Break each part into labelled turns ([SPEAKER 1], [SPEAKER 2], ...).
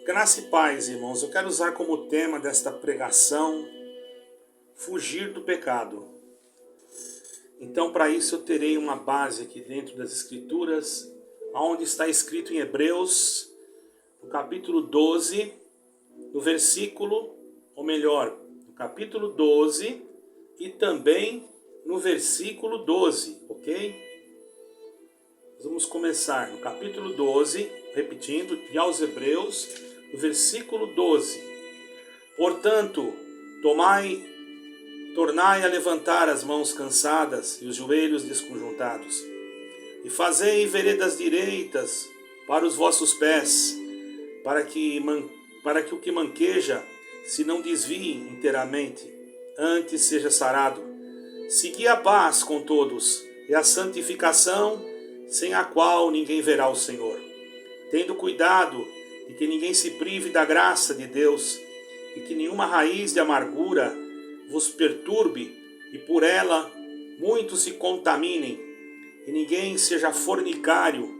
[SPEAKER 1] Graça e paz, irmãos. Eu quero usar como tema desta pregação fugir do pecado. Então, para isso, eu terei uma base aqui dentro das Escrituras, onde está escrito em Hebreus, no capítulo 12, no versículo, ou melhor, no capítulo 12 e também no versículo 12, ok? Vamos começar no capítulo 12, repetindo, e aos Hebreus, no versículo 12. Portanto, tornai a levantar as mãos cansadas e os joelhos desconjuntados, e fazei veredas direitas para os vossos pés, para que o que manqueja se não desvie inteiramente, antes seja sarado. Segui a paz com todos, e a santificação, sem a qual ninguém verá o Senhor, tendo cuidado de que ninguém se prive da graça de Deus, e que nenhuma raiz de amargura vos perturbe, e por ela muitos se contaminem, e ninguém seja fornicário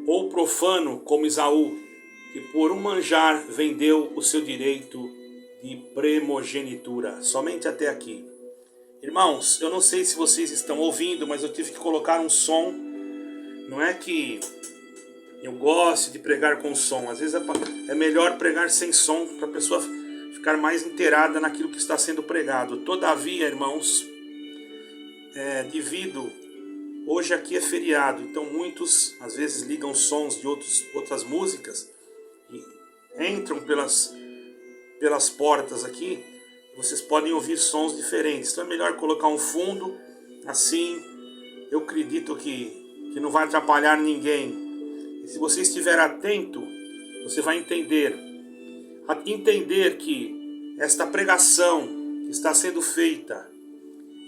[SPEAKER 1] ou profano como Esaú, que por um manjar vendeu o seu direito de primogenitura. Somente até aqui. Irmãos, eu não sei se vocês estão ouvindo, mas eu tive que colocar um som. Não é que eu gosto de pregar com som. Às vezes é melhor pregar sem som para a pessoa ficar mais inteirada naquilo que está sendo pregado. Todavia, irmãos, hoje aqui é feriado, então muitos às vezes ligam sons de outras músicas e entram pelas portas aqui. Vocês podem ouvir sons diferentes, então é melhor colocar um fundo, assim eu acredito que não vai atrapalhar ninguém. E se você estiver atento, você vai entender que esta pregação que está sendo feita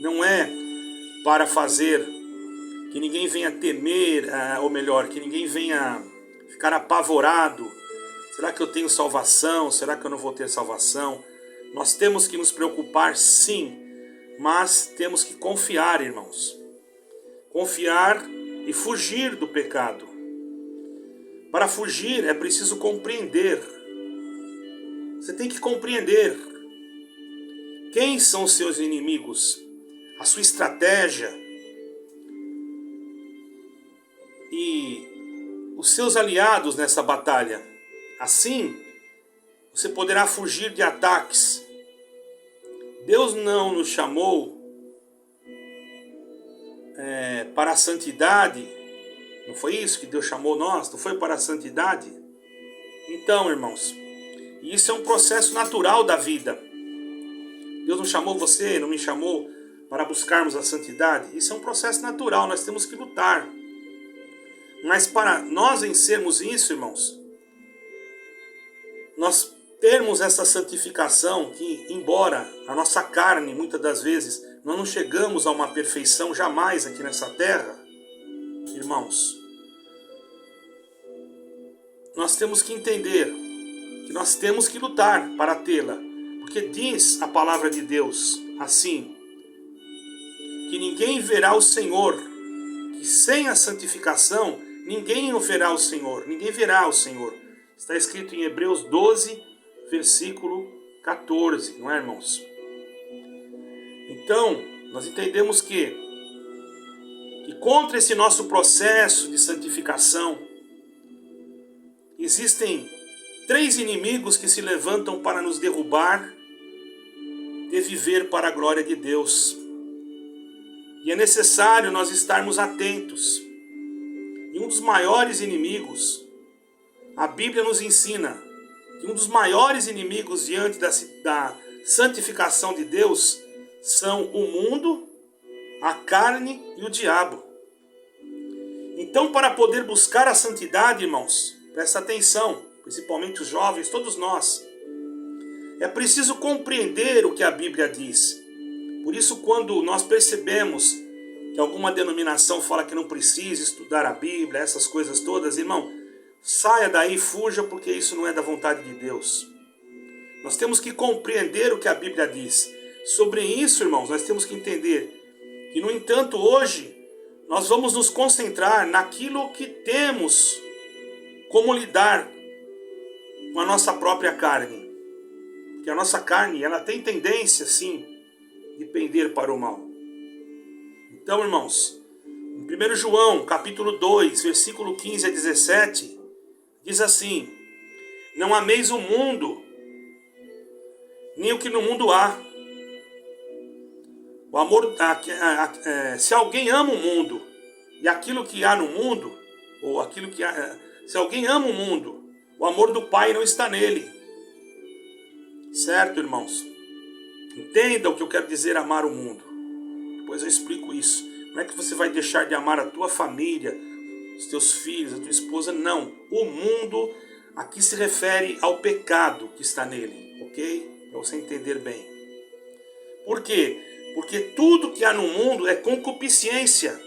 [SPEAKER 1] não é para fazer que ninguém venha temer, ou melhor, que ninguém venha ficar apavorado. Será que eu tenho salvação? Será que eu não vou ter salvação? Nós temos que nos preocupar, sim, mas temos que confiar, irmãos. Confiar e fugir do pecado. Para fugir é preciso compreender. Você tem que compreender quem são os seus inimigos, a sua estratégia e os seus aliados nessa batalha. Assim, você poderá fugir de ataques. Deus não nos chamou para a santidade. Não foi isso que Deus chamou nós? Não foi para a santidade? Então, irmãos, isso é um processo natural da vida. Deus não chamou você, não me chamou para buscarmos a santidade. Isso é um processo natural, nós temos que lutar. Mas para nós vencermos isso, irmãos, nós termos essa santificação, que embora a nossa carne, muitas das vezes, nós não chegamos a uma perfeição jamais aqui nessa terra, irmãos, nós temos que entender que nós temos que lutar para tê-la, porque diz a palavra de Deus assim, que ninguém verá o Senhor, que sem a santificação ninguém verá o Senhor, ninguém verá o Senhor. Está escrito em Hebreus 12, versículo 14, não é, irmãos? Então, nós entendemos que contra esse nosso processo de santificação, existem 3 inimigos que se levantam para nos derrubar de viver para a glória de Deus. E é necessário nós estarmos atentos. E um dos maiores inimigos, a Bíblia nos ensina que um dos maiores inimigos diante da santificação de Deus são o mundo, a carne e o diabo. Então, para poder buscar a santidade, irmãos, presta atenção, principalmente os jovens, todos nós, é preciso compreender o que a Bíblia diz. Por isso, quando nós percebemos que alguma denominação fala que não precisa estudar a Bíblia, essas coisas todas, irmão, saia daí, fuja, porque isso não é da vontade de Deus. Nós temos que compreender o que a Bíblia diz. Sobre isso, irmãos, nós temos que entender que, no entanto, hoje, nós vamos nos concentrar naquilo que temos como lidar com a nossa própria carne. Porque a nossa carne, ela tem tendência, sim, de pender para o mal. Então, irmãos, em 1 João, capítulo 2, versículo 15 a 17, diz assim: não ameis o mundo, nem o que no mundo há. O amor, se alguém ama o mundo e aquilo que há no mundo, ou aquilo que há, se alguém ama o mundo, o amor do Pai não está nele. Certo, irmãos? Entenda o que eu quero dizer amar o mundo. Depois eu explico isso. Não é que você vai deixar de amar a tua família, os teus filhos, a tua esposa. Não. O mundo aqui se refere ao pecado que está nele. Ok? Para você entender bem. Por quê? Porque tudo que há no mundo é concupiscência.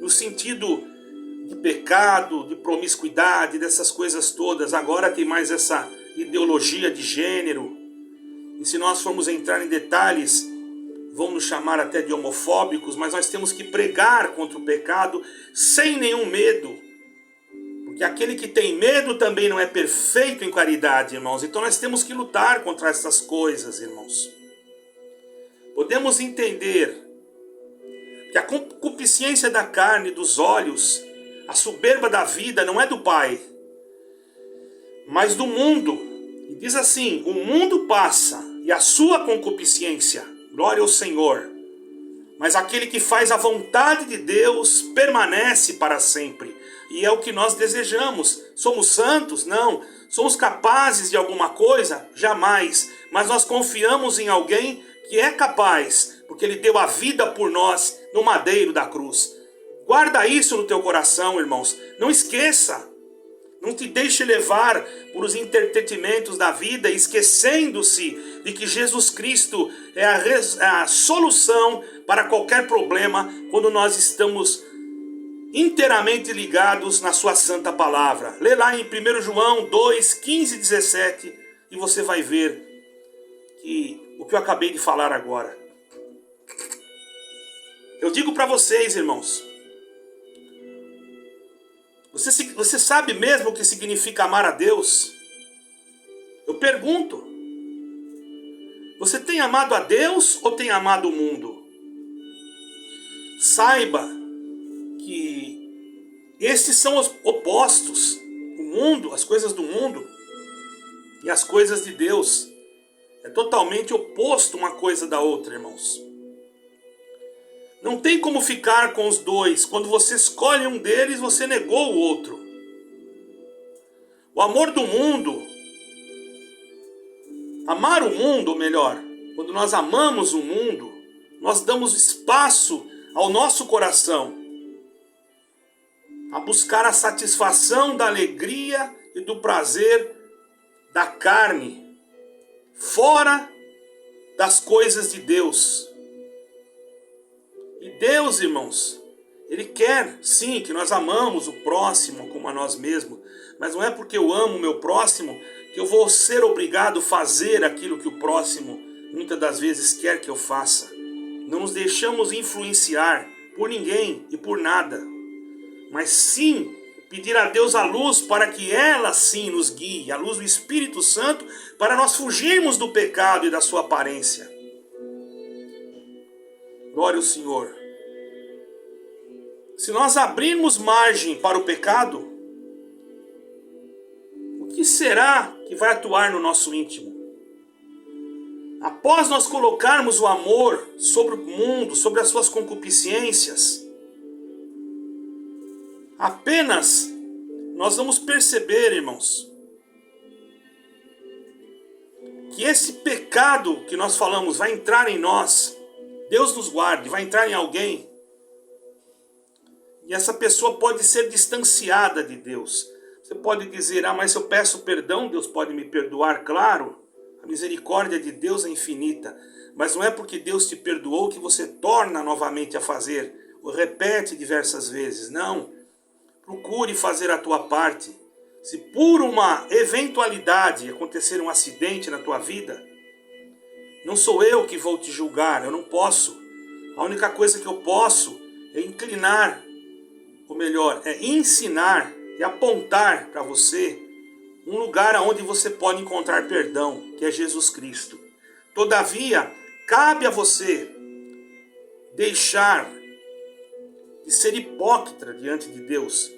[SPEAKER 1] No sentido de pecado, de promiscuidade, dessas coisas todas. Agora tem mais essa ideologia de gênero. E se nós formos entrar em detalhes, vão nos chamar até de homofóbicos, mas nós temos que pregar contra o pecado sem nenhum medo. Porque aquele que tem medo também não é perfeito em caridade, irmãos. Então nós temos que lutar contra essas coisas, irmãos. Podemos entender que a concupiscência da carne, dos olhos, a soberba da vida não é do Pai, mas do mundo. E diz assim: o mundo passa e a sua concupiscência, glória ao Senhor, mas aquele que faz a vontade de Deus permanece para sempre. E é o que nós desejamos. Somos santos? Não. Somos capazes de alguma coisa? Jamais. Mas nós confiamos em alguém que é capaz, porque ele deu a vida por nós no madeiro da cruz. Guarda isso no teu coração, irmãos. Não esqueça. Não te deixe levar por os entretenimentos da vida, esquecendo-se de que Jesus Cristo é a solução para qualquer problema quando nós estamos inteiramente ligados na sua santa palavra. Lê lá em 1 João 2, 15 e 17 e você vai ver que o que eu acabei de falar agora. Eu digo para vocês, irmãos, você sabe mesmo o que significa amar a Deus? Eu pergunto, você tem amado a Deus ou tem amado o mundo? Saiba que esses são os opostos. O mundo, as coisas do mundo e as coisas de Deus. É totalmente oposto uma coisa da outra, irmãos. Não tem como ficar com os dois. Quando você escolhe um deles, você negou o outro. O amor do mundo, amar o mundo, ou melhor, quando nós amamos o mundo, nós damos espaço ao nosso coração a buscar a satisfação da alegria e do prazer da carne, fora das coisas de Deus. E Deus, irmãos, Ele quer, sim, que nós amamos o próximo como a nós mesmos. Mas não é porque eu amo o meu próximo que eu vou ser obrigado a fazer aquilo que o próximo muitas das vezes quer que eu faça. Não nos deixamos influenciar por ninguém e por nada. Mas sim, pedir a Deus a luz para que ela sim nos guie, a luz do Espírito Santo, para nós fugirmos do pecado e da sua aparência. Glória ao Senhor. Se nós abrirmos margem para o pecado, o que será que vai atuar no nosso íntimo? Após nós colocarmos o amor sobre o mundo, sobre as suas concupiscências, apenas nós vamos perceber, irmãos, que esse pecado que nós falamos vai entrar em nós. Deus nos guarde, vai entrar em alguém. E essa pessoa pode ser distanciada de Deus. Você pode dizer, mas se eu peço perdão, Deus pode me perdoar, claro. A misericórdia de Deus é infinita. Mas não é porque Deus te perdoou que você torna novamente a fazer, ou repete diversas vezes. Não. Procure fazer a tua parte. Se por uma eventualidade acontecer um acidente na tua vida, não sou eu que vou te julgar, eu não posso. A única coisa que eu posso é inclinar, ou melhor, é ensinar e apontar para você um lugar onde você pode encontrar perdão, que é Jesus Cristo. Todavia, cabe a você deixar de ser hipócrita diante de Deus.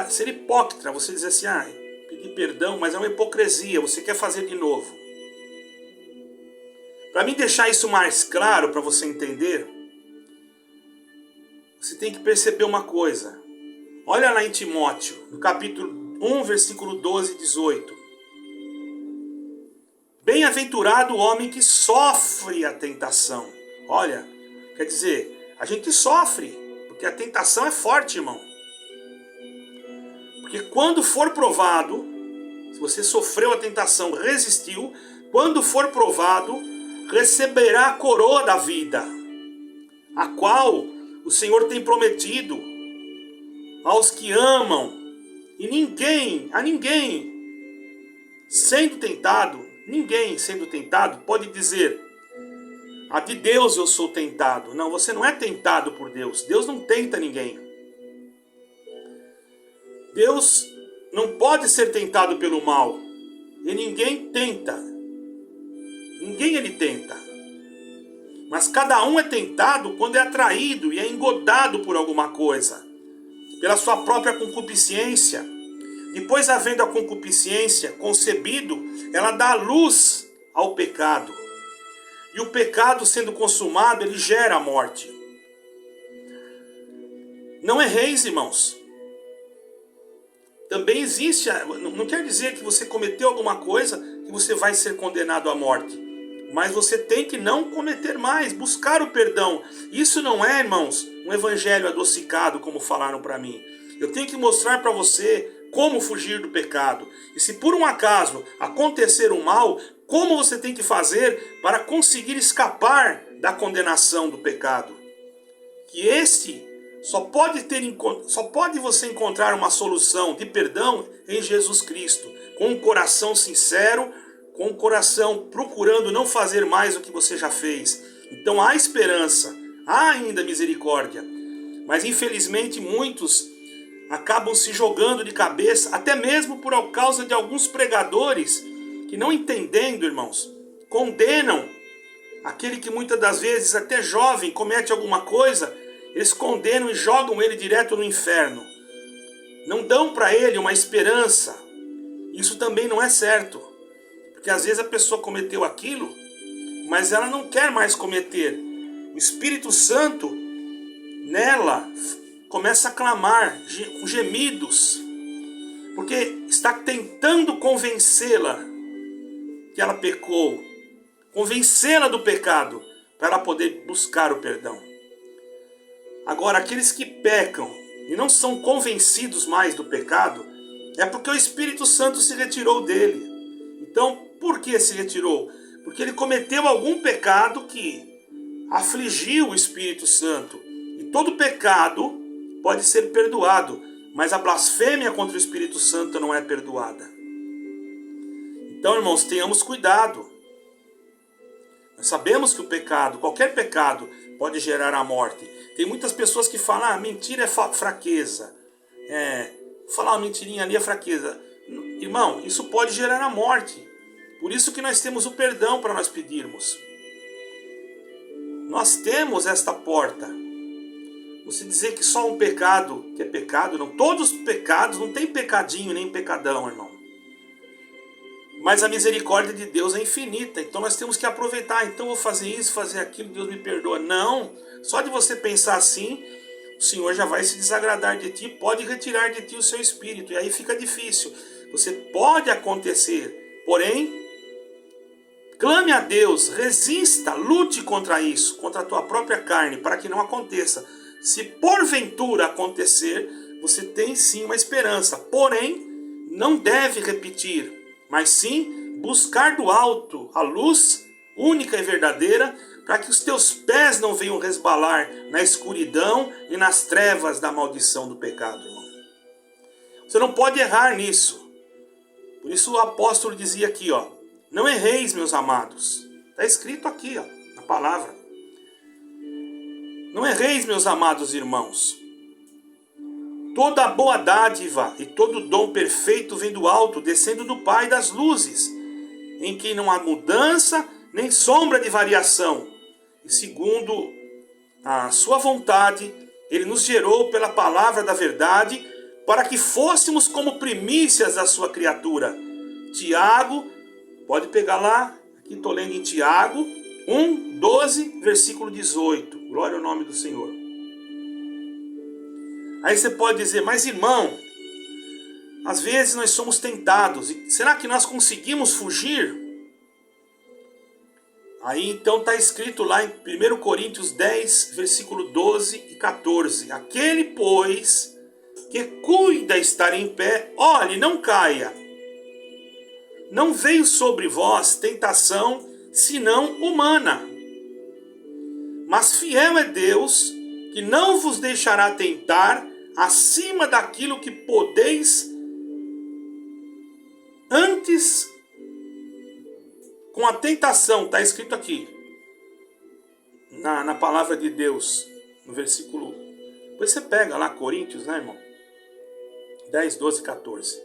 [SPEAKER 1] Ser hipócrita, você dizer assim, pedir perdão, mas é uma hipocrisia, você quer fazer de novo. Para mim deixar isso mais claro, para você entender, você tem que perceber uma coisa. Olha lá em Timóteo, no capítulo 1, versículo 12 e 18. Bem-aventurado o homem que sofre a tentação. Olha, quer dizer, a gente sofre, porque a tentação é forte, irmão. Porque quando for provado, se você sofreu a tentação, resistiu, quando for provado, receberá a coroa da vida, a qual o Senhor tem prometido aos que amam. E ninguém sendo tentado pode dizer, de Deus eu sou tentado. Não, você não é tentado por Deus. Deus não tenta ninguém. Deus não pode ser tentado pelo mal. E ninguém tenta. Ninguém ele tenta. Mas cada um é tentado quando é atraído e é engodado por alguma coisa. Pela sua própria concupiscência. Depois, havendo a concupiscência concebido, ela dá luz ao pecado. E o pecado sendo consumado, ele gera a morte. Não erreis, irmãos. Também existe, não quer dizer que você cometeu alguma coisa que você vai ser condenado à morte. Mas você tem que não cometer mais, buscar o perdão. Isso não é, irmãos, um evangelho adocicado, como falaram para mim. Eu tenho que mostrar para você como fugir do pecado. E se por um acaso acontecer um mal, como você tem que fazer para conseguir escapar da condenação do pecado. Que só pode você encontrar uma solução de perdão em Jesus Cristo, com um coração sincero, com o coração procurando não fazer mais o que você já fez. Então há esperança, há ainda misericórdia. Mas infelizmente muitos acabam se jogando de cabeça, até mesmo por causa de alguns pregadores que, não entendendo, irmãos, condenam aquele que muitas das vezes, até jovem, comete alguma coisa, eles condenam e jogam ele direto no inferno. Não dão para ele uma esperança. Isso também não é certo. Porque às vezes a pessoa cometeu aquilo, mas ela não quer mais cometer. O Espírito Santo nela começa a clamar com gemidos, porque está tentando convencê-la que ela pecou, convencê-la do pecado, para ela poder buscar o perdão. Agora, aqueles que pecam e não são convencidos mais do pecado, é porque o Espírito Santo se retirou dele. Então, por que se retirou? Porque ele cometeu algum pecado que afligiu o Espírito Santo. E todo pecado pode ser perdoado, mas a blasfêmia contra o Espírito Santo não é perdoada. Então, irmãos, tenhamos cuidado. Nós sabemos que o pecado, qualquer pecado, pode gerar a morte. Tem muitas pessoas que falam, mentira é fraqueza. Falar uma mentirinha ali é fraqueza. Irmão, isso pode gerar a morte. Por isso que nós temos o perdão para nós pedirmos. Nós temos esta porta. Você dizer que só um pecado, que é pecado, não. Todos os pecados, não tem pecadinho nem pecadão, irmão. Mas a misericórdia de Deus é infinita. Então nós temos que aproveitar. Então eu vou fazer isso, fazer aquilo, Deus me perdoa. Não. Só de você pensar assim, o Senhor já vai se desagradar de ti, pode retirar de ti o seu espírito. E aí fica difícil. Você pode acontecer, porém, clame a Deus, resista, lute contra isso, contra a tua própria carne, para que não aconteça. Se porventura acontecer, você tem sim uma esperança, porém, não deve repetir, mas sim buscar do alto a luz única e verdadeira, para que os teus pés não venham resbalar na escuridão e nas trevas da maldição do pecado, irmão. Você não pode errar nisso. Por isso o apóstolo dizia aqui, não erreis, meus amados. Está escrito aqui, na palavra. Não erreis, meus amados irmãos. Toda boa dádiva e todo dom perfeito vem do alto, descendo do Pai das luzes, em quem não há mudança nem sombra de variação. E segundo a sua vontade, ele nos gerou pela palavra da verdade, para que fôssemos como primícias da sua criatura. Tiago, pode pegar lá, aqui estou lendo em Tiago 1, 12, versículo 18. Glória ao nome do Senhor. Aí você pode dizer, mas irmão, às vezes nós somos tentados, e será que nós conseguimos fugir? Aí então está escrito lá em 1 Coríntios 10, versículo 12 e 14. Aquele, pois, que cuida estar em pé, olhe, não caia. Não veio sobre vós tentação, senão humana. Mas fiel é Deus, que não vos deixará tentar acima daquilo que podeis, antes, com a tentação, está escrito aqui, na palavra de Deus, no versículo, depois você pega lá Coríntios, né, irmão? 10, 12, 14.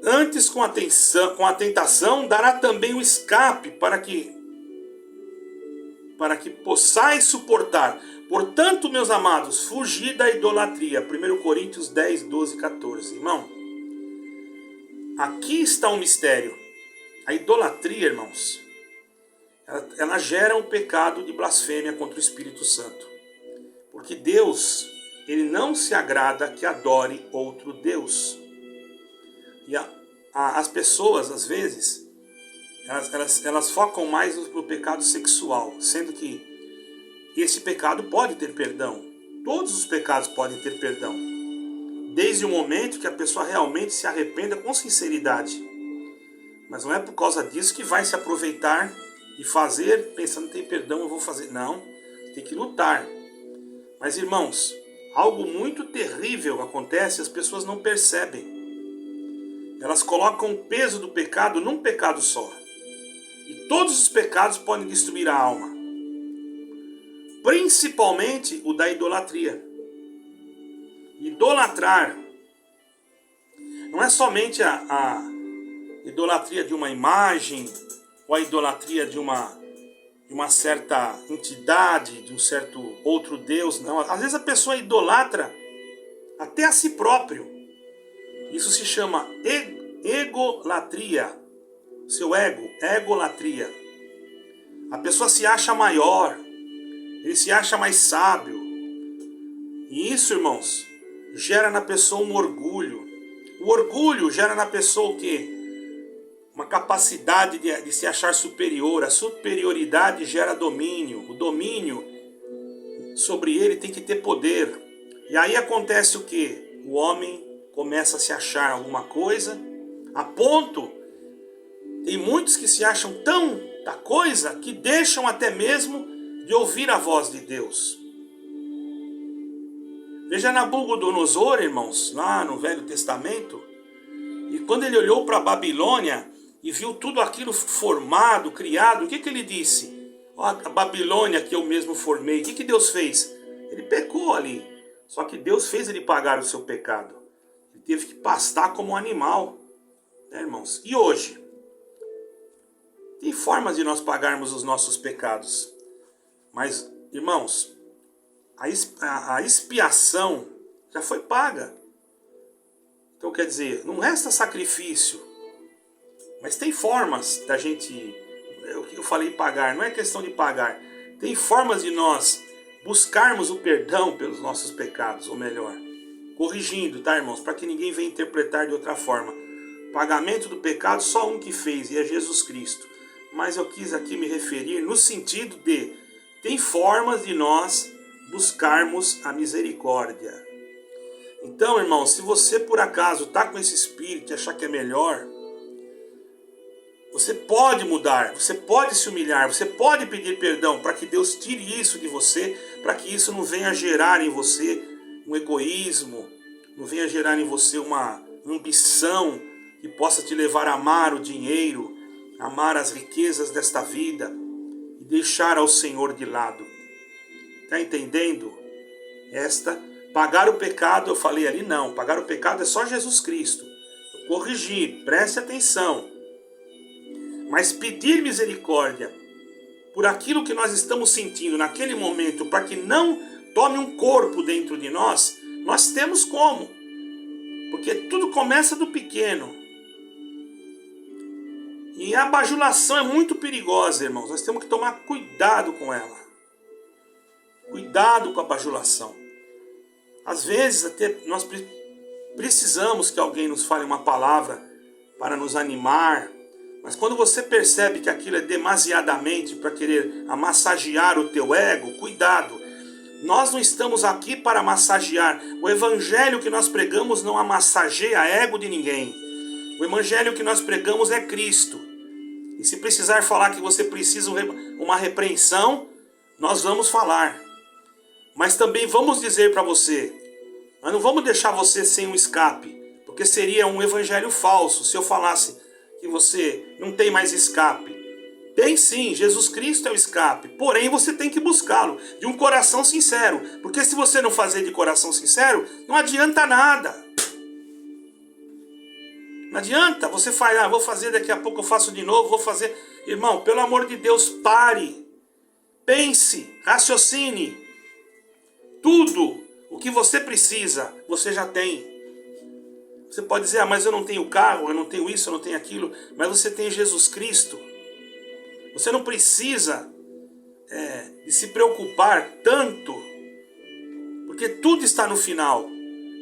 [SPEAKER 1] Antes, com a tentação, dará também o escape, para que possais suportar. Portanto, meus amados, fugi da idolatria. 1 Coríntios 10, 12, 14. Irmão, aqui está um mistério. A idolatria, irmãos, ela gera um pecado de blasfêmia contra o Espírito Santo. Porque Deus, ele não se agrada que adore outro Deus. E as pessoas, às vezes, elas focam mais no pecado sexual, sendo que esse pecado pode ter perdão. Todos os pecados podem ter perdão, desde o momento que a pessoa realmente se arrependa com sinceridade. Mas não é por causa disso que vai se aproveitar e fazer, pensando, tem perdão, eu vou fazer. Não, tem que lutar. Mas, irmãos, algo muito terrível acontece e as pessoas não percebem. Elas colocam o peso do pecado num pecado só. E todos os pecados podem destruir a alma. Principalmente o da idolatria. Idolatrar não é somente a idolatria de uma imagem, ou a idolatria de uma certa entidade, de um certo outro Deus. Não. Às vezes a pessoa idolatra até a si próprio. Isso se chama egolatria. Seu ego, egolatria. A pessoa se acha maior, ele se acha mais sábio. E isso, irmãos, gera na pessoa um orgulho. O orgulho gera na pessoa o quê? Uma capacidade de se achar superior. A superioridade gera domínio. O domínio sobre ele tem que ter poder. E aí acontece o quê? O homem começa a se achar alguma coisa, a ponto, tem muitos que se acham tanta coisa que deixam até mesmo de ouvir a voz de Deus. Veja Nabucodonosor, irmãos, lá no Velho Testamento, e quando ele olhou para a Babilônia e viu tudo aquilo formado, criado, o que ele disse? Ó, a Babilônia que eu mesmo formei, o que Deus fez? Ele pecou ali, só que Deus fez ele pagar o seu pecado. Ele teve que pastar como um animal, né, irmãos? E hoje? Tem formas de nós pagarmos os nossos pecados. Mas, irmãos, a expiação já foi paga. Então, quer dizer, não resta sacrifício. Mas tem formas da gente... Eu falei pagar, não é questão de pagar. Tem formas de nós buscarmos o perdão pelos nossos pecados, ou melhor, corrigindo, tá, irmãos? Para que ninguém venha interpretar de outra forma. Pagamento do pecado só um que fez, e é Jesus Cristo. Mas eu quis aqui me referir no sentido de... Tem formas de nós buscarmos a misericórdia. Então, irmãos, se você por acaso está com esse espírito e achar que é melhor, você pode mudar, você pode se humilhar, você pode pedir perdão para que Deus tire isso de você, para que isso não venha gerar em você um egoísmo, não venha gerar em você uma ambição que possa te levar a amar o dinheiro, amar as riquezas desta vida e deixar ao Senhor de lado. Está entendendo? Pagar o pecado, eu falei ali, não. Pagar o pecado é só Jesus Cristo. Eu corrigi, preste atenção. Mas pedir misericórdia por aquilo que nós estamos sentindo naquele momento, para que não tome um corpo dentro de nós, nós temos como. Porque tudo começa do pequeno. E a bajulação é muito perigosa, irmãos. Nós temos que tomar cuidado com ela. Cuidado com a bajulação. Às vezes até nós precisamos que alguém nos fale uma palavra para nos animar. Mas quando você percebe que aquilo é demasiadamente para querer massagear o teu ego, cuidado. Nós não estamos aqui para massagear. O evangelho que nós pregamos não massageia ego de ninguém. O evangelho que nós pregamos é Cristo. E se precisar falar que você precisa uma repreensão, nós vamos falar. Mas também vamos dizer para você, nós não vamos deixar você sem um escape, porque seria um evangelho falso se eu falasse que você não tem mais escape. Tem sim, Jesus Cristo é o escape, porém você tem que buscá-lo de um coração sincero, porque se você não fazer de coração sincero, não adianta nada. Não adianta, você fala, vou fazer, daqui a pouco eu faço de novo, vou fazer. Irmão, pelo amor de Deus, pare, pense, raciocine. Tudo o que você precisa, você já tem. Você pode dizer, mas eu não tenho carro, eu não tenho isso, eu não tenho aquilo, mas você tem Jesus Cristo. Você não precisa de se preocupar tanto, porque tudo está no final.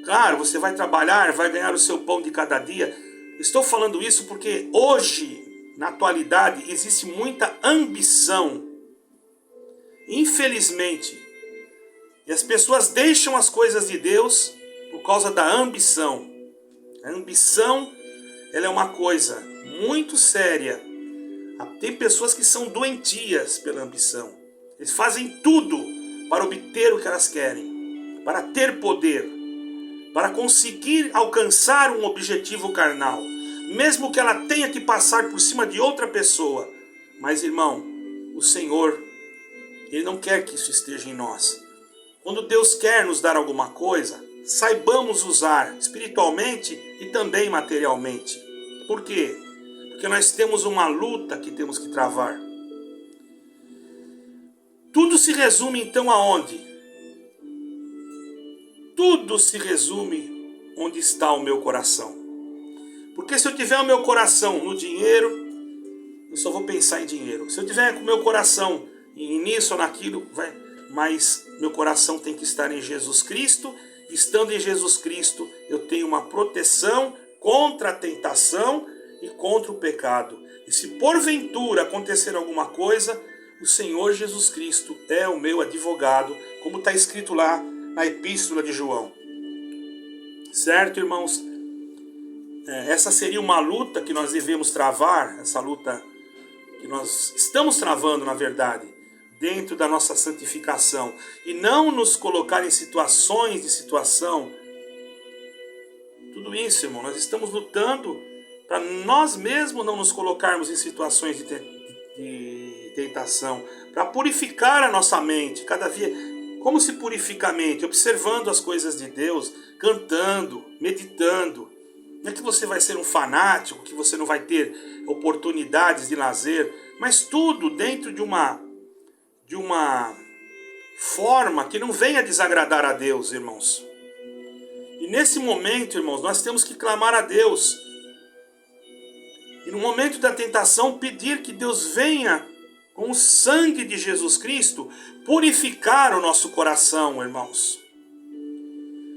[SPEAKER 1] Claro, você vai trabalhar, vai ganhar o seu pão de cada dia. Estou falando isso porque hoje, na atualidade, existe muita ambição. Infelizmente. E as pessoas deixam as coisas de Deus por causa da ambição. A ambição, ela é uma coisa muito séria. Tem pessoas que são doentias pela ambição. Eles fazem tudo para obter o que elas querem, para ter poder, para conseguir alcançar um objetivo carnal, mesmo que ela tenha que passar por cima de outra pessoa. Mas, irmão, o Senhor, Ele não quer que isso esteja em nós. Quando Deus quer nos dar alguma coisa, saibamos usar espiritualmente e também materialmente. Por quê? Porque nós temos uma luta que temos que travar. Tudo se resume então aonde? Tudo se resume onde está o meu coração. Porque se eu tiver o meu coração no dinheiro, eu só vou pensar em dinheiro. Se eu tiver com o meu coração nisso ou naquilo, mas meu coração tem que estar em Jesus Cristo. Estando em Jesus Cristo, eu tenho uma proteção contra a tentação e contra o pecado. E se porventura acontecer alguma coisa, o Senhor Jesus Cristo é o meu advogado, como está escrito lá na Epístola de João. Certo, irmãos? Essa seria uma luta que nós devemos travar, essa luta que nós estamos travando, na verdade, dentro da nossa santificação, e não nos colocar em situações de situação. Tudo isso, irmão, nós estamos lutando para nós mesmos não nos colocarmos em situações de tentação, para purificar a nossa mente, cada dia. Como se purifica a mente? Observando as coisas de Deus, cantando, meditando. Não é que você vai ser um fanático, que você não vai ter oportunidades de lazer, mas tudo dentro de uma forma que não venha desagradar a Deus, irmãos. E nesse momento, irmãos, nós temos que clamar a Deus. E no momento da tentação, pedir que Deus venha, com o sangue de Jesus Cristo, purificar o nosso coração, irmãos.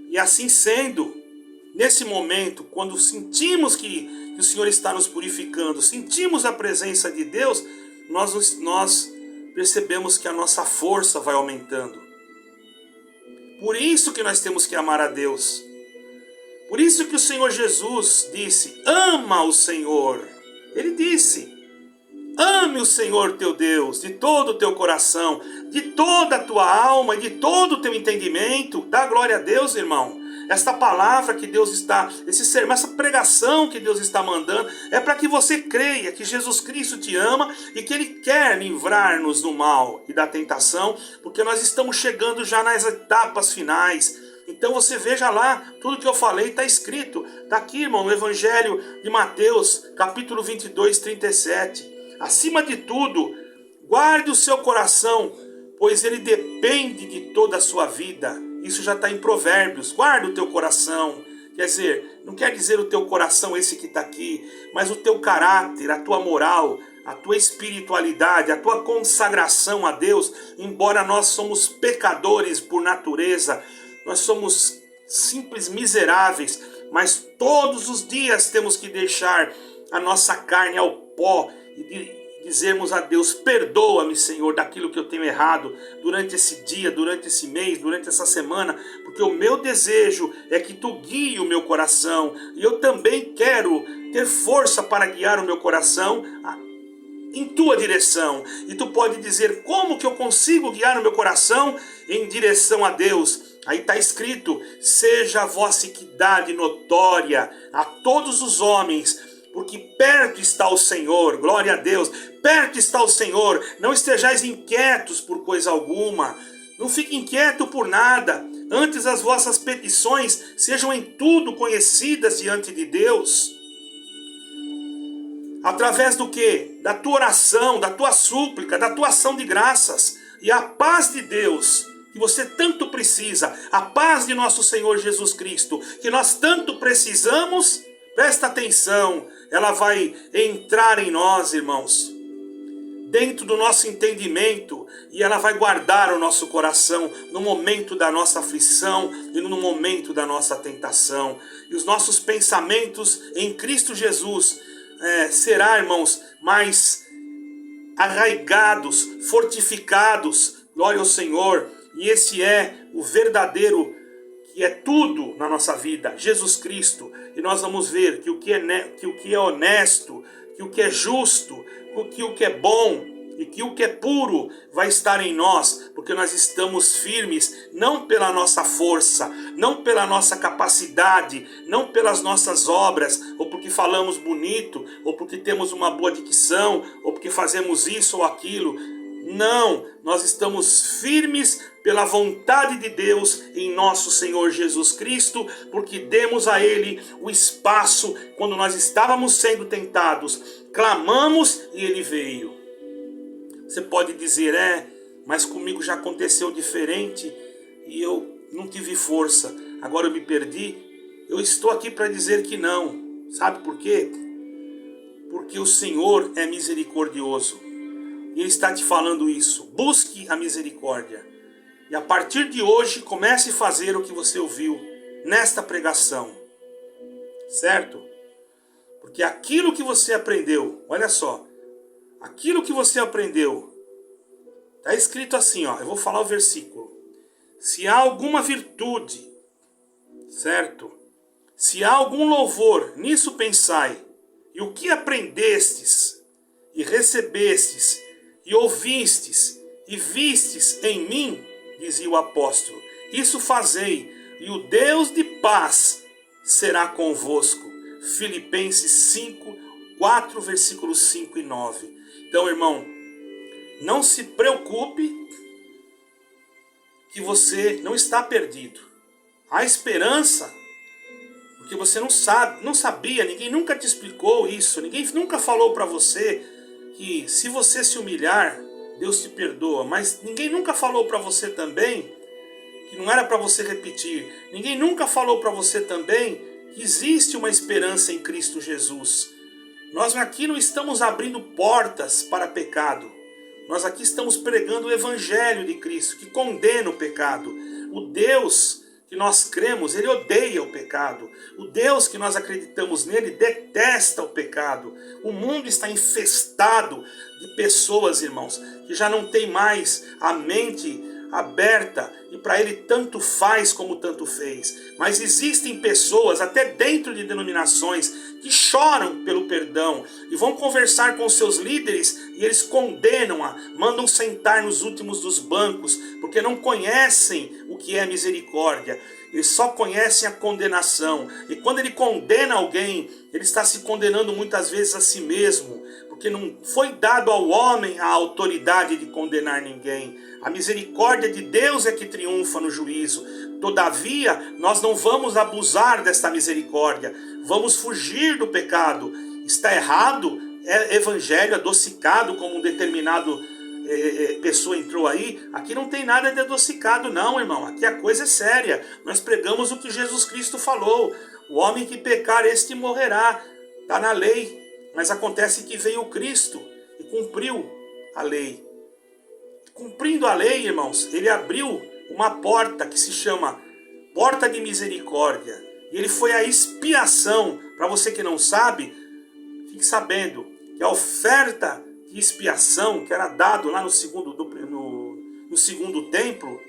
[SPEAKER 1] E assim sendo, nesse momento, quando sentimos que o Senhor está nos purificando, sentimos a presença de Deus, nós percebemos que a nossa força vai aumentando. Por isso que nós temos que amar a Deus. Por isso que o Senhor Jesus disse, ama o Senhor. Ele disse, ame o Senhor teu Deus de todo o teu coração, de toda a tua alma e de todo o teu entendimento. Dá glória a Deus, irmão. esta palavra que Deus está, esse sermão, essa pregação que Deus está mandando, é para que você creia que Jesus Cristo te ama e que Ele quer livrar-nos do mal e da tentação, porque nós estamos chegando já nas etapas finais. Então você veja lá, tudo que eu falei está escrito. Está aqui, irmão, no Evangelho de Mateus, capítulo 22, 37. Acima de tudo, guarde o seu coração, pois ele depende de toda a sua vida. Isso já está em Provérbios. Guarda o teu coração. Quer dizer, não quer dizer o teu coração esse que está aqui, mas o teu caráter, a tua moral, a tua espiritualidade, a tua consagração a Deus. Embora nós somos pecadores por natureza, nós somos simples miseráveis, mas todos os dias temos que deixar a nossa carne ao pó e dizermos a Deus: perdoa-me, Senhor, daquilo que eu tenho errado durante esse dia, durante esse mês, durante essa semana, porque o meu desejo é que tu guie o meu coração, e eu também quero ter força para guiar o meu coração em tua direção. E tu pode dizer: como que eu consigo guiar o meu coração em direção a Deus? Aí está escrito: seja a vossa equidade notória a todos os homens, porque perto está o Senhor. Glória a Deus, perto está o Senhor. Não estejais inquietos por coisa alguma, não fique inquieto por nada, antes as vossas petições sejam em tudo conhecidas diante de Deus. Através do quê? Da tua oração, da tua súplica, da tua ação de graças. E a paz de Deus, que você tanto precisa, a paz de nosso Senhor Jesus Cristo, que nós tanto precisamos, presta atenção, ela vai entrar em nós, irmãos, dentro do nosso entendimento, e ela vai guardar o nosso coração no momento da nossa aflição e no momento da nossa tentação. E os nossos pensamentos em Cristo Jesus será, irmãos, mais arraigados, fortificados. Glória ao Senhor. E esse é o verdadeiro, que é tudo na nossa vida, Jesus Cristo. E nós vamos ver que o que é honesto, que o que é justo, que o que é bom e que o que é puro vai estar em nós, porque nós estamos firmes, não pela nossa força, não pela nossa capacidade, não pelas nossas obras, ou porque falamos bonito, ou porque temos uma boa dicção, ou porque fazemos isso ou aquilo. Não, nós estamos firmes pela vontade de Deus em nosso Senhor Jesus Cristo, porque demos a Ele o espaço quando nós estávamos sendo tentados, clamamos e Ele veio. Você pode dizer: mas comigo já aconteceu diferente e eu não tive força, agora eu me perdi. Eu estou aqui para dizer que não. Sabe por quê? Porque o Senhor é misericordioso. E Ele está te falando isso. Busque a misericórdia. E a partir de hoje, comece a fazer o que você ouviu nesta pregação. Certo? Porque aquilo que você aprendeu, olha só, aquilo que você aprendeu, está escrito assim, ó, eu vou falar o versículo. Se há alguma virtude, certo? Se há algum louvor, nisso pensai. E o que aprendestes e recebestes e ouvistes e vistes em mim, dizia o apóstolo, isso fazei, e o Deus de paz será convosco. Filipenses 5, 4, versículos 5 e 9. Então, irmão, não se preocupe que você não está perdido. Há esperança, porque você não sabia, ninguém nunca te explicou isso, ninguém nunca falou para você que se você se humilhar, Deus te perdoa. Mas ninguém nunca falou para você também que não era para você repetir. Ninguém nunca falou para você também que existe uma esperança em Cristo Jesus. Nós aqui não estamos abrindo portas para pecado. Nós aqui estamos pregando o Evangelho de Cristo, que condena o pecado. O Deus que nós cremos, Ele odeia o pecado. O Deus que nós acreditamos nele detesta o pecado. O mundo está infestado de pessoas, irmãos, que já não tem mais a mente aberta e para ele tanto faz como tanto fez. Mas existem pessoas, até dentro de denominações, que choram pelo perdão e vão conversar com seus líderes e eles condenam-a, mandam sentar nos últimos dos bancos, porque não conhecem o que é misericórdia. eles só conhecem a condenação. E quando ele condena alguém, ele está se condenando muitas vezes a si mesmo, porque não foi dado ao homem a autoridade de condenar ninguém. A misericórdia de Deus é que triunfa no juízo. Todavia, nós não vamos abusar desta misericórdia, vamos fugir do pecado. Está errado, é evangelho adocicado, como um determinado pessoa entrou aí. Aqui não tem nada de adocicado não, irmão. Aqui a coisa é séria. Nós pregamos o que Jesus Cristo falou: o homem que pecar, este morrerá. Está na lei. Mas acontece que veio o Cristo e cumpriu a lei. Cumprindo a lei, irmãos, ele abriu uma porta que se chama Porta de Misericórdia. E ele foi a expiação. Para você que não sabe, fique sabendo que a oferta de expiação que era dado lá no segundo templo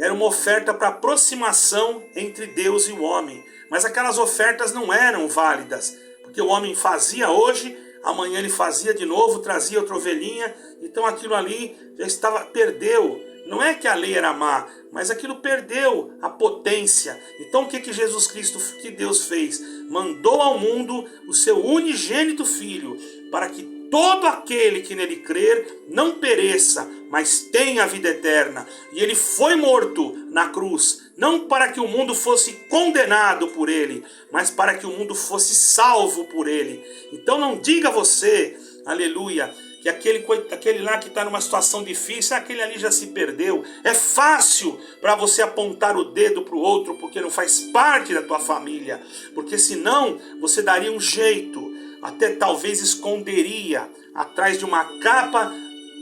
[SPEAKER 1] era uma oferta para aproximação entre Deus e o homem. Mas aquelas ofertas não eram válidas, porque o homem fazia hoje, amanhã ele fazia de novo, trazia outra ovelhinha, então aquilo ali já perdeu. Não é que a lei era má, mas aquilo perdeu a potência. Então o que Jesus Cristo, que Deus fez? Mandou ao mundo o seu unigênito Filho, para que todo aquele que nele crer não pereça, mas tenha a vida eterna. E ele foi morto na cruz, não para que o mundo fosse condenado por ele, mas para que o mundo fosse salvo por ele. Então não diga você, aleluia, que aquele lá que está numa situação difícil, aquele ali já se perdeu. É fácil para você apontar o dedo para o outro, porque não faz parte da tua família. Porque senão você daria um jeito, até talvez esconderia atrás de uma capa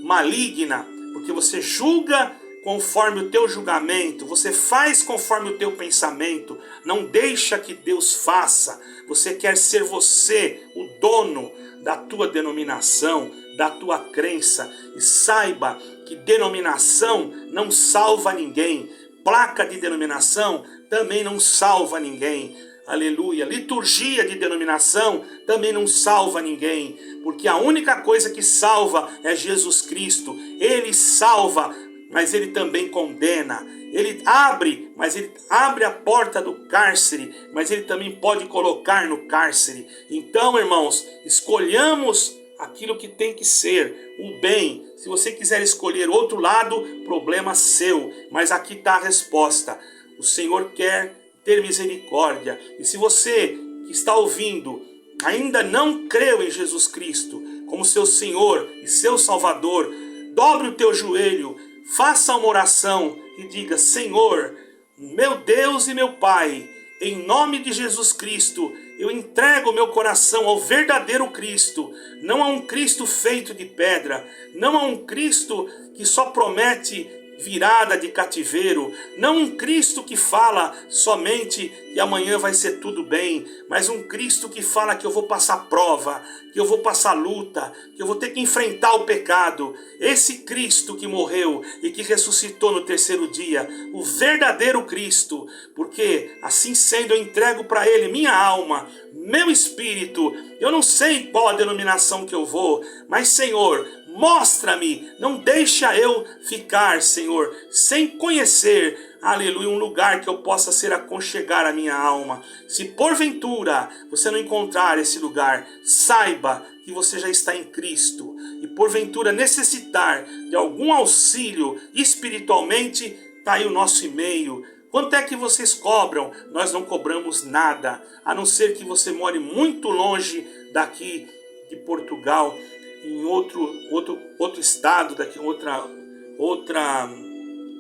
[SPEAKER 1] maligna, porque você julga conforme o teu julgamento, você faz conforme o teu pensamento, não deixa que Deus faça. Você quer ser você o dono da tua denominação, da tua crença, e saiba que denominação não salva ninguém, placa de denominação também não salva ninguém, aleluia, liturgia de denominação também não salva ninguém, porque a única coisa que salva é Jesus Cristo. Ele salva, mas ele também condena. Ele abre, mas ele abre a porta do cárcere, mas ele também pode colocar no cárcere. Então, irmãos, escolhamos aquilo que tem que ser, o bem. Se você quiser escolher outro lado, problema seu. Mas aqui está a resposta. O Senhor quer ter misericórdia. E se você que está ouvindo ainda não creu em Jesus Cristo como seu Senhor e seu Salvador, dobre o teu joelho, faça uma oração e diga: Senhor, meu Deus e meu Pai, em nome de Jesus Cristo, eu entrego meu coração ao verdadeiro Cristo, não a um Cristo feito de pedra, não a um Cristo que só promete virada de cativeiro, não um Cristo que fala somente que amanhã vai ser tudo bem, mas um Cristo que fala que eu vou passar prova, que eu vou passar luta, que eu vou ter que enfrentar o pecado. Esse Cristo que morreu e que ressuscitou no terceiro dia, o verdadeiro Cristo, porque assim sendo eu entrego para Ele minha alma, meu espírito. Eu não sei qual a denominação que eu vou, mas Senhor, mostra-me, não deixa eu ficar, Senhor, sem conhecer, aleluia, um lugar que eu possa ser aconchegar a minha alma. Se porventura você não encontrar esse lugar, saiba que você já está em Cristo. E porventura necessitar de algum auxílio espiritualmente, está aí o nosso e-mail. Quanto é que vocês cobram? Nós não cobramos nada, a não ser que você more muito longe daqui de Portugal, em outro estado, daqui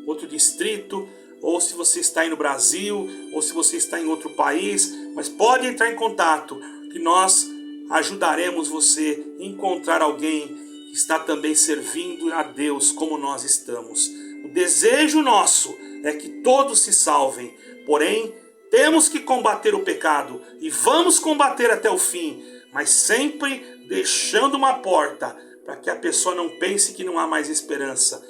[SPEAKER 1] outro distrito, ou se você está aí no Brasil, ou se você está em outro país, mas pode entrar em contato, que nós ajudaremos você a encontrar alguém que está também servindo a Deus como nós estamos. O desejo nosso é que todos se salvem, porém temos que combater o pecado, e vamos combater até o fim, mas sempre deixando uma porta para que a pessoa não pense que não há mais esperança.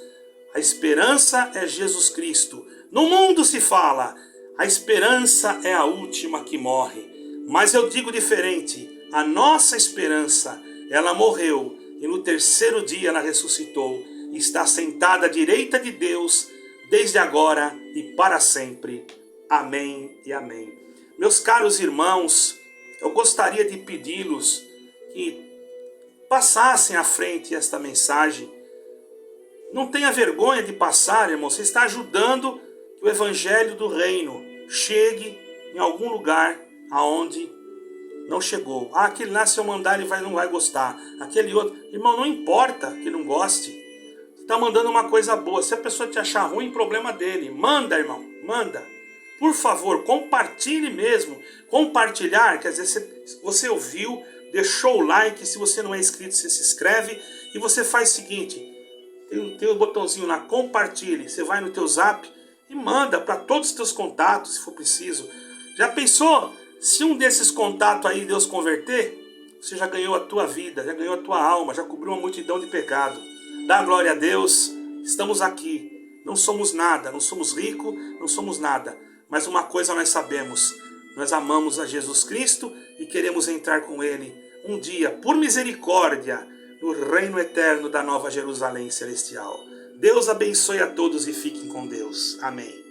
[SPEAKER 1] A esperança é Jesus Cristo. No mundo se fala, a esperança é a última que morre. Mas eu digo diferente, a nossa esperança, ela morreu e no terceiro dia ela ressuscitou. Está sentada à direita de Deus, desde agora e para sempre. Amém e amém. Meus caros irmãos, eu gostaria de pedi-los que passassem à frente esta mensagem. Não tenha vergonha de passar, irmão. Você está ajudando que o evangelho do reino chegue em algum lugar aonde não chegou. Aquele lá, se eu mandar, ele não vai gostar. Aquele outro. Irmão, não importa que não goste. Você está mandando uma coisa boa. Se a pessoa te achar ruim, problema dele. Manda, irmão. Manda. Por favor, compartilhe mesmo. Compartilhar, quer dizer, você ouviu, deixou o like. Se você não é inscrito, você se inscreve. E você faz o seguinte. Tem o botãozinho lá, compartilhe. Você vai no teu zap e manda para todos os teus contatos, se for preciso. Já pensou? Se um desses contatos aí Deus converter, você já ganhou a tua vida, já ganhou a tua alma, já cobriu uma multidão de pecado. Dá glória a Deus. Estamos aqui. Não somos nada, não somos ricos, não somos nada. Mas uma coisa nós sabemos. Nós amamos a Jesus Cristo e queremos entrar com Ele um dia, por misericórdia, no reino eterno da Nova Jerusalém Celestial. Deus abençoe a todos e fiquem com Deus. Amém.